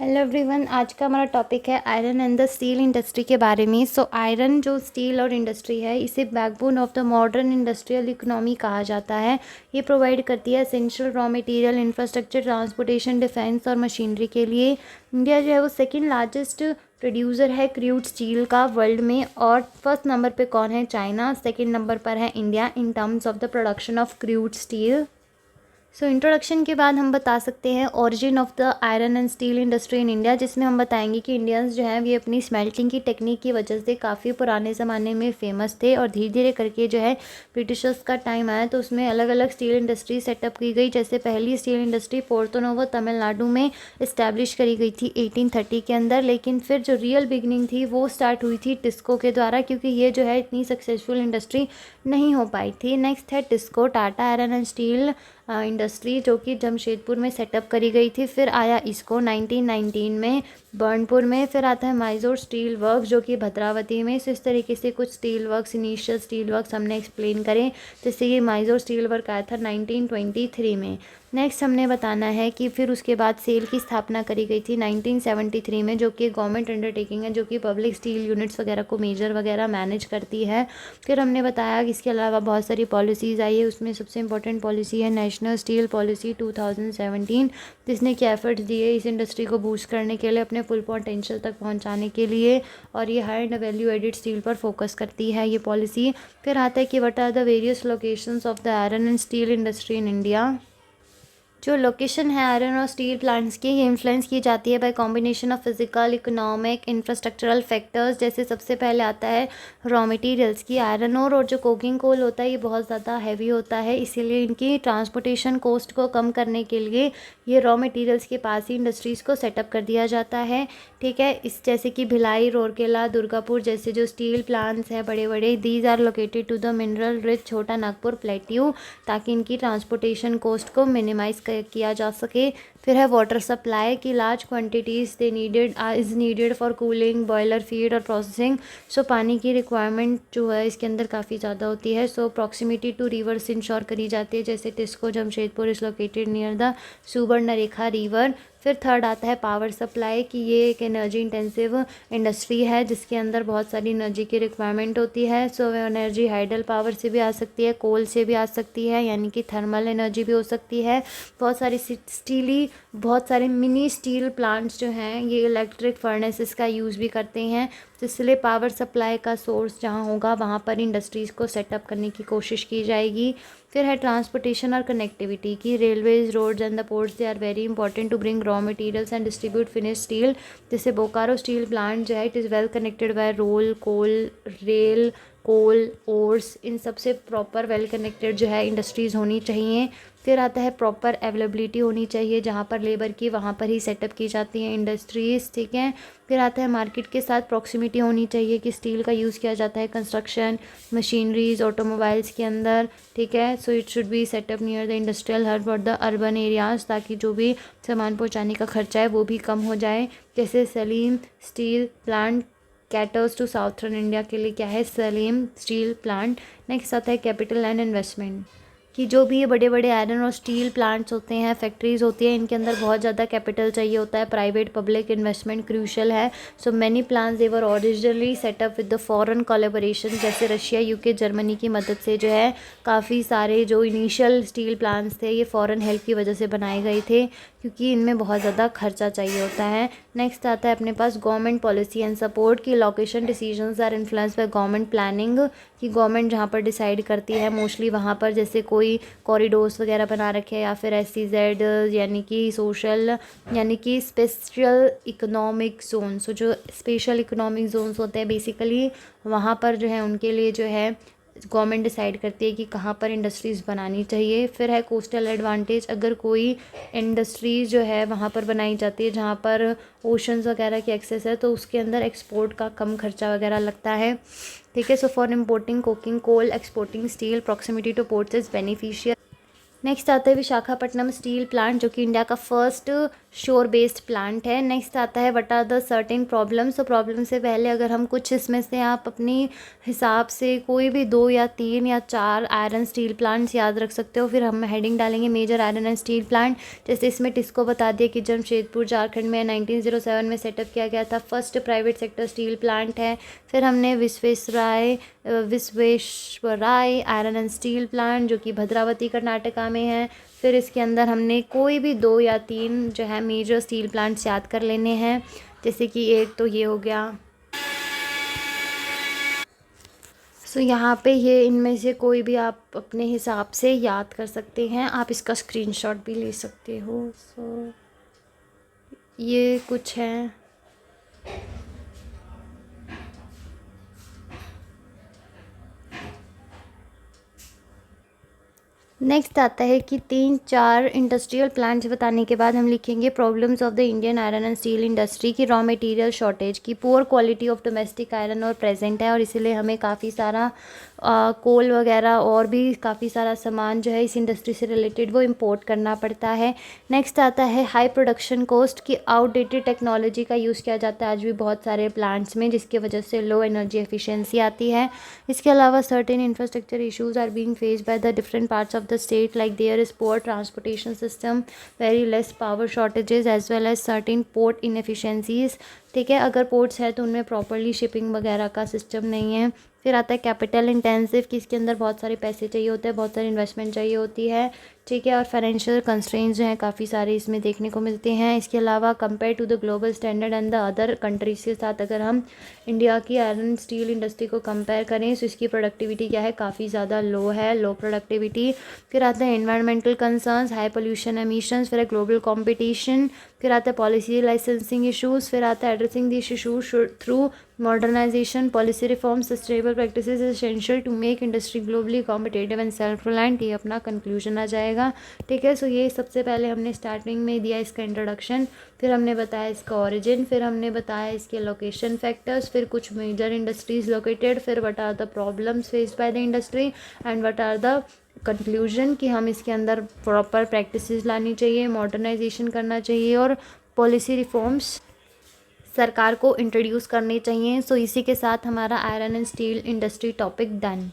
Hello everyone, आज का हमारा टॉपिक है iron and the steel industry के बारे में। आयरन जो स्टील और इंडस्ट्री है, इसे backbone of the modern industrial economy कहा जाता है। ये प्रोवाइड करती है essential raw material, infrastructure, transportation, defence और मशीनरी के लिए। इंडिया जो है वो सेकेंड लार्जेस्ट प्रोड्यूसर है क्रूड स्टील का वर्ल्ड में। और फर्स्ट नंबर पे कौन है? चाइना। सेकेंड नंबर पर है India in terms of the production of crude steel. Introduction के बाद हम बता सकते हैं origin of the iron and steel industry in India, जिसमें हम बताएंगे कि इंडियंस जो हैं ये अपनी स्मेल्टिंग की टेक्निक की वजह से काफ़ी पुराने ज़माने में फेमस थे। और धीरे धीरे करके जो है ब्रिटिशर्स का टाइम आया तो उसमें अलग अलग स्टील इंडस्ट्री सेटअप की गई। जैसे पहली steel industry Porto novo Tamil Nadu में इस्टेब्लिश करी गई थी 1830 के अंदर। लेकिन फिर जो रियल बिगनिंग थी वो स्टार्ट हुई थी टिस्को के द्वारा, क्योंकि ये जो है इतनी सक्सेसफुल इंडस्ट्री नहीं हो पाई थी। नेक्स्ट है TISCO, Tata iron and steel industry, जो कि जमशेदपुर में सेटअप करी गई थी। फिर आया इसको 1919 में बर्नपुर में। फिर आता है माइजोर स्टील वर्क्स, जो कि भद्रावती में। इस तरीके से कुछ steel works, initial steel works हमने एक्सप्लेन करें। जैसे ये माइजोर स्टील वर्क आया था 1923 में। नेक्स्ट हमने बताना है कि फिर उसके बाद सेल की स्थापना करी गई थी 1973 में, जो कि गवर्नमेंट अंडरटेकिंग है, जो कि पब्लिक स्टील यूनिट्स वगैरह को मेजर वगैरह मैनेज करती है। फिर हमने बताया कि इसके अलावा बहुत सारी पॉलिसीज़ आई है, उसमें सबसे इंपॉर्टेंट पॉलिसी है नेशनल स्टील पॉलिसी 2017, जिसने क्या एफर्ट्स दिए इस इंडस्ट्री को बूस्ट करने के लिए, अपने फुल पोटेंशियल तक पहुंचाने के लिए। और ये high end value added steel पर फोकस करती है ये पॉलिसी। फिर आता है कि what are the various locations of the iron and steel industry in India. जो लोकेशन है आयरन और स्टील प्लांट्स की, ये इन्फ्लुएंस की जाती है by combination of physical, economic, infrastructural factors. जैसे सबसे पहले आता है रॉ मटेरियल्स की। आयरन और जो कोकिंग कोल होता है ये बहुत ज़्यादा हैवी होता है, इसीलिए इनकी ट्रांसपोर्टेशन कॉस्ट को कम करने के लिए ये रॉ मटेरियल्स के पास ही इंडस्ट्रीज़ को सेटअप कर दिया जाता है। ठीक है, इस जैसे कि भिलाई, रोरकेला, दुर्गापुर जैसे जो स्टील प्लांट्स हैं बड़े बड़े, these are located to the mineral rich Chota Nagpur plateau, ताकि इनकी ट्रांसपोर्टेशन कॉस्ट को मिनिमाइज किया जा सके। फिर है वाटर सप्लाई की large quantities they needed is needed for cooling, boiler feed और प्रोसेसिंग। पानी की रिक्वायरमेंट जो है इसके अंदर काफ़ी ज़्यादा होती है। प्रॉक्सिमिटी टू रिवर्स इंश्योर करी जाती है, जैसे TISCO Jamshedpur is located near the Subarnarekha river. फिर थर्ड आता है पावर सप्लाई कि ये एक एनर्जी इंटेंसिव इंडस्ट्री है, जिसके अंदर बहुत सारी एनर्जी की रिक्वायरमेंट होती है। एनर्जी हाइडल पावर से भी आ सकती है, कोल से भी आ सकती है, यानी कि थर्मल एनर्जी भी हो सकती है। बहुत सारे मिनी स्टील प्लांट्स जो हैं ये इलेक्ट्रिक फर्नेसेस का यूज़ भी करते हैं। तो इसलिए पावर सप्लाई का सोर्स जहाँ होगा वहाँ पर इंडस्ट्रीज़ को सेटअप करने की कोशिश की जाएगी। फिर है ट्रांसपोर्टेशन और कनेक्टिविटी की railways, roads and the ports, they are very important to bring raw materials and distribute finish steel. जैसे बोकारो स्टील प्लांट जो है it is well connected by roll, coal, rail, coal, ores, इन सब से proper well connected जो है industries होनी चाहिए। फिर आता है प्रॉपर अवेलेबिलिटी होनी चाहिए, जहाँ पर लेबर की वहाँ पर ही सेटअप की जाती हैं इंडस्ट्रीज़। ठीक है, फिर आता है मार्केट के साथ प्रॉक्सिमिटी होनी चाहिए कि स्टील का यूज़ किया जाता है कंस्ट्रक्शन, मशीनरीज, ऑटोमोबाइल्स के अंदर। ठीक है, it should be set up near the industrial hub और द अर्बन एरियाज़, ताकि जो भी सामान पहुँचाने का खर्चा है वो भी कम हो जाए। जैसे Salem steel plant caters to southern India के लिए क्या है? Salim steel plant. नेक्स्ट आता है कैपिटल एंड इन्वेस्टमेंट कि जो भी ये बड़े बड़े आयरन और स्टील प्लांट्स होते हैं, फैक्ट्रीज़ होती हैं, इनके अंदर बहुत ज़्यादा कैपिटल चाहिए होता है। प्राइवेट पब्लिक इन्वेस्टमेंट क्रूशल है। Many plans they were originally setup with the foreign collaboration, जैसे रशिया, यूके, जर्मनी की मदद से जो है काफ़ी सारे जो इनिशियल स्टील प्लांट्स थे ये फॉरेन हेल्प की वजह से बनाए गए थे, क्योंकि इनमें बहुत ज़्यादा खर्चा चाहिए होता है। नेक्स्ट आता है अपने पास गवर्नमेंट पॉलिसी एंड सपोर्ट की location decisions are influence by government planning, कि गवर्नमेंट जहाँ पर डिसाइड करती है मोस्टली वहाँ पर जैसे कोई कॉरिडोर्स वगैरह बना रखे हैं, या फिर SEZ यानी कि सोशल यानी कि स्पेशल इकोनॉमिक जोन्स, जो स्पेशल इकोनॉमिक जोन्स होते हैं बेसिकली वहाँ पर जो है उनके लिए जो है गवर्नमेंट डिसाइड करती है कि कहाँ पर इंडस्ट्रीज़ बनानी चाहिए। फिर है कोस्टल एडवांटेज, अगर कोई इंडस्ट्रीज़ जो है वहाँ पर बनाई जाती है जहाँ पर ओशंस वगैरह की एक्सेस है, तो उसके अंदर एक्सपोर्ट का कम खर्चा वगैरह लगता है। ठीक है, for importing coking coal, exporting steel, proximity to ports is beneficial. Next आता है विशाखापट्टनम स्टील प्लांट, जो कि इंडिया का फर्स्ट शोर बेस्ड प्लांट है। नेक्स्ट आता है what are the certain problems. तो प्रॉब्लम से पहले अगर हम कुछ इसमें से आप अपनी हिसाब से कोई भी 2 या 3 या 4 आयरन स्टील प्लांट्स याद रख सकते हो। फिर हम हेडिंग डालेंगे major iron and steel plant. जैसे इसमें टिस्को बता दिया कि जमशेदपुर झारखंड में 1907 में सेटअप किया गया था, first private sector steel plant है। फिर हमने Visvesvaraya iron and steel plant, जो कि भद्रावती कर्नाटका में है। फिर इसके अंदर हमने कोई भी 2 या 3 जो है मेजर स्टील प्लांट्स याद कर लेने हैं। जैसे कि एक तो ये हो गया। सो यहाँ पे ये इनमें से कोई भी आप अपने हिसाब से याद कर सकते हैं। आप इसका स्क्रीनशॉट भी ले सकते हो। सो ये कुछ है। नेक्स्ट आता है कि 3-4 इंडस्ट्रियल प्लांट्स बताने के बाद हम लिखेंगे problems of the Indian iron and steel industry की रॉ मटेरियल शॉर्टेज की poor quality of domestic iron और प्रेजेंट है, और इसीलिए हमें काफ़ी सारा कोल वगैरह और भी काफ़ी सारा सामान जो है इस इंडस्ट्री से रिलेटेड वो इंपोर्ट करना पड़ता है। नेक्स्ट आता है हाई प्रोडक्शन कॉस्ट की आउटडेटेड टेक्नोलॉजी का यूज़ किया जाता है आज भी बहुत सारे प्लांट्स में, जिसकी वजह से लो एनर्जी एफिशिएंसी आती है। इसके अलावा certain infrastructure issues are being faced by the different parts of the state, like there is poor transportation system, very less power shortages as well as certain port inefficiencies। ठीक है, अगर ports है तो उनमें प्रॉपरली शिपिंग वगैरह का system नहीं है। फिर आता है कैपिटल इंटेंसिव कि इसके अंदर बहुत सारे पैसे चाहिए होते हैं, बहुत सारी इन्वेस्टमेंट चाहिए होती है। ठीक है, और फाइनेंशियल कंस्ट्रेंट्स जो हैं काफ़ी सारे इसमें देखने को मिलते हैं। इसके अलावा compare to the global standard and the other countries के साथ अगर हम इंडिया की आयरन स्टील इंडस्ट्री को कंपेयर करें तो इसकी प्रोडक्टिविटी क्या है, काफ़ी ज़्यादा लो है, लो प्रोडक्टिविटी। फिर आता है environmental concerns, high pollution emissions, फिर ग्लोबल कॉम्पिटिशन, फिर आता है पॉलिसी लाइसेंसिंग इशूज़, फिर आता है addressing this issues through modernisation, policy reform, sustainable practices is essential to make industry globally competitive and self reliant. ये अपना कंक्लूजन आ जाएगा। ठीक है, सो ये सबसे पहले हमने स्टार्टिंग में दिया इसका इंट्रोडक्शन, फिर हमने बताया इसका ओरिजिन, फिर हमने बताया इसके लोकेशन फैक्टर्स, फिर कुछ मेजर इंडस्ट्रीज लोकेटेड, फिर what are the problems faced by the industry and what are the conclusion कि हम इसके अंदर प्रॉपर प्रैक्टिसेस लानी चाहिए, मॉडर्नाइजेशन करना चाहिए और पॉलिसी रिफॉर्म्स सरकार को इंट्रोड्यूस करनी चाहिए। सो इसी के साथ हमारा iron and steel industry topic done.